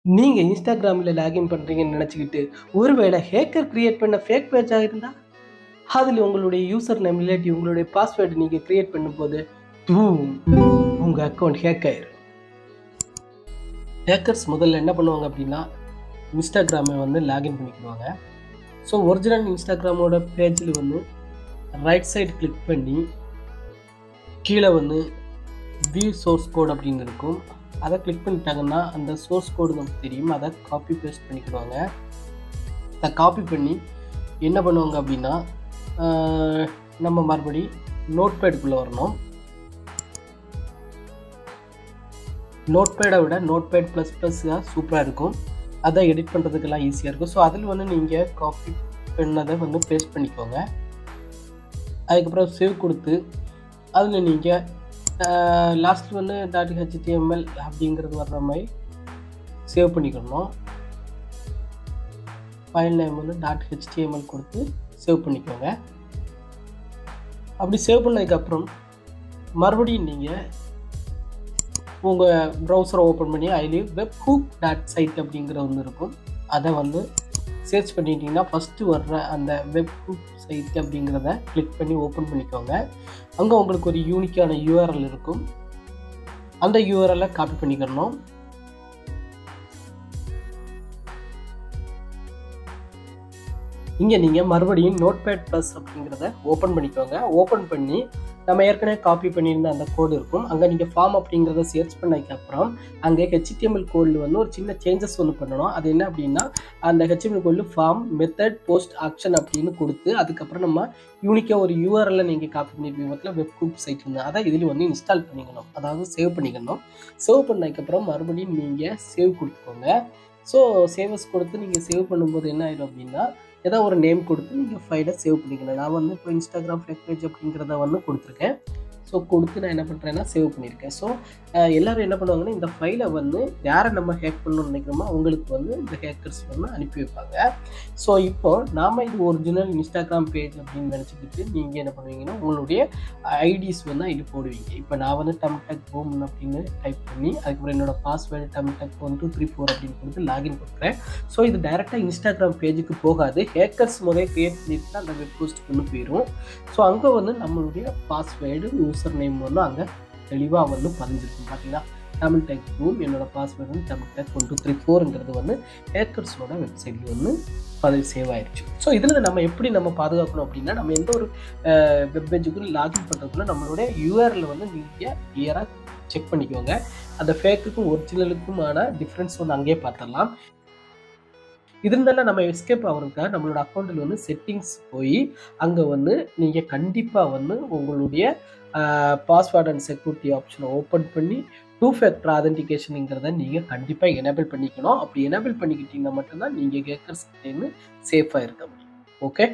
நீங்க இன்ஸ்டாகிராம்ல லாகின் பண்றீங்கன்னு நினைச்சுக்கிட்டு ஒருவேளை ஹேக்கர் கிரியேட் பண்ண ஃபேக் பேஜா இருந்தா அதுல உங்களுடைய யூசர் நேம் இல்லாட்டி உங்களுடைய பாஸ்வேர்டு நீங்க கிரியேட் பண்ணும்போது தூம் உங்க அக்கௌண்ட் ஹேக் ஆயிரும். ஹேக்கர்ஸ் முதல்ல என்ன பண்ணுவாங்க அப்படின்னா இன்ஸ்டாகிராமை லாகின் பண்ணிக்குவாங்க. ஸோ ஒரிஜினல் இன்ஸ்டாகிராமோட பேஜில் ரைட் சைடு கிளிக் பண்ணி கீழே வியூ சோர்ஸ் கோட் அப்படின்னு இருக்கும். அதை கிளிக் பண்ணிட்டாங்கன்னா அந்த சோர்ஸ் கோடு நமக்கு தெரியும். அதை காப்பி பேஸ்ட் பண்ணிக்கிடுவாங்க. அதை காப்பி பண்ணி என்ன பண்ணுவாங்க அப்படின்னா நம்ம மறுபடி நோட்பேடுக்குள்ளே வரணும். நோட்பேடை விட நோட்பேட் ப்ளஸ் ப்ளஸ்ஸாக சூப்பராக இருக்கும். அதை எடிட் பண்ணுறதுக்கெல்லாம் ஈஸியாக இருக்கும். ஸோ அதில் நீங்கள் காப்பி பண்ணதை பேஸ்ட் பண்ணிக்கோங்க. அதுக்கப்புறம் சேவ் கொடுத்து அதில் நீங்கள் லாஸ்ட் .html அப்படிங்கிறது வர்ற மாதிரி சேவ் பண்ணிக்கணும். ஃபைல் நேம் .html கொடுத்து சேவ் பண்ணிக்கோங்க. அப்படி சேவ் பண்ணதுக்கப்புறம் மறுபடியும் நீங்கள் உங்கள் ப்ரௌசரை ஓப்பன் பண்ணி அதுலேயே webhook.site அப்படிங்கிற ஒன்று இருக்கும். அதை சர்ச் பண்ணிட்டீங்கன்னா ஃபஸ்ட்டு வர்ற அந்த webhook சைட் அப்படிங்கிறத கிளிக் பண்ணி ஓப்பன் பண்ணிக்கோங்க. அங்கே உங்களுக்கு ஒரு யூனிக்கான URL இருக்கும். அந்த URL-ஐ காப்பி பண்ணிக்கணும். இங்கே நீங்கள் மறுபடியும் நோட்பேட் ப்ளஸ் அப்படிங்கிறத ஓப்பன் பண்ணிக்கோங்க. ஓப்பன் பண்ணி நம்ம ஏற்கனவே காப்பி பண்ணியிருந்த அந்த கோடு இருக்கும். அங்கே நீங்கள் ஃபார்ம் அப்படிங்கிறத சர்ச் பண்ணதுக்கப்புறம் அங்கே HTML கோடில் ஒரு சின்ன சேஞ்சஸ் பண்ணணும். அது என்ன அப்படின்னா அந்த HTML கோடில் ஃபார்ம் மெத்தட் போஸ்ட் ஆக்ஷன் அப்படின்னு கொடுத்து அதுக்கப்புறம் நம்ம யூனிக்காக ஒரு URL-ஐ நீங்கள் காப்பி பண்ணியிருப்பீங்க webhook சைட் அதை இதில் இன்ஸ்டால் பண்ணிக்கணும். அதாவது சேவ் பண்ணிக்கணும். சேவ் பண்ணதுக்கப்புறம் மறுபடியும் நீங்கள் சேவ் கொடுத்துக்கோங்க. ஸோ சேவஸ் கொடுத்து நீங்கள் சேவ் பண்ணும்போது என்ன ஆயிடும் அப்படின்னா ஏதாவது ஒரு நேம் கொடுத்து நீங்கள் ஃபைலை சேவ் பண்ணிக்கணும். நான் இப்போ இன்ஸ்டாகிராம் ஃபேக் பேஜ் அப்படிங்கிறத கொடுத்துருக்கேன். ஸோ கொடுத்து நான் என்ன பண்ணுறேன்னா சேவ் பண்ணியிருக்கேன். ஸோ எல்லோரும் என்ன பண்ணுவாங்கன்னா இந்த ஃபைலை யாரை நம்ம ஹேக் பண்ணணும்னு நினைக்கிறோமோ அவங்களுக்கு இந்த ஹேக்கர்ஸ் அனுப்பி வைப்பாங்க. ஸோ இப்போது நாம் இது ஒரிஜினல் இன்ஸ்டாகிராம் பேஜ் அப்படின்னு நினச்சிக்கிட்டு நீங்கள் என்ன பண்ணுவீங்கன்னா உங்களுடைய ஐடிஸ் ஐடி போடுவீங்க. இப்போ நான் டம்டெக் ஹோம் அப்படின்னு டைப் பண்ணி அதுக்கப்புறம் என்னோடய பாஸ்வேர்டு டம்டெக் 1234 அப்படின்னு கொடுத்து லாகின் கொடுக்குறேன். ஸோ இது டைரெக்டாக இன்ஸ்டாகிராம் பேஜுக்கு போகாது. ஹேக்கர்ஸ் கிரியேட் பண்ணிட்டு அந்த வெப் போஸ்ட்டுக்கு போயிடும். ஸோ அங்கே நம்மளுடைய பாஸ்வேர்டு யூசர் நேம் அங்கே தெளிவாக பதிஞ்சிருக்கும். பார்த்தீங்கன்னா டம்டெக் ஹோம் என்னோட பாஸ்வேர்டு டம்டெக் 1234ங்கிறது ஹேக்கர்ஸோட வெப்சைட்டில் பதிவு சேவ் ஆயிடுச்சு. ஸோ இதில் நம்ம எப்படி பாதுகாக்கணும் அப்படின்னா நம்ம எந்த ஒரு வெப் பேஜுக்கும் லாகின் பண்ணுறதுக்குள்ள நம்மளுடைய URL நீங்கள் கிளியராக செக் பண்ணிக்கோங்க. அந்த ஃபேக்குக்கும் ஒரிஜினலுக்குமான டிஃப்ரென்ஸ் அங்கேயே பார்த்துடலாம். இருந்தாலும் நம்ம எஸ்கேப் ஆகிறதுக்காக நம்மளோட அக்கௌண்ட்டில் செட்டிங்ஸ் போய் அங்கே நீங்கள் கண்டிப்பாக உங்களுடைய பாஸ்வேர்ட் அண்ட் செக்யூரிட்டி ஆப்ஷனை ஓப்பன் பண்ணி 2 ஃபேக்டர் ஆதென்டிகேஷனுங்கிறத நீங்கள் கண்டிப்பாக எனேபிள் பண்ணிக்கணும். அப்படி எனேபிள் பண்ணிக்கிட்டீங்கன்னா மட்டும்தான் நீங்கள் ஹேக்கர்ஸ் சேஃபாக இருக்க முடியும். ஓகே.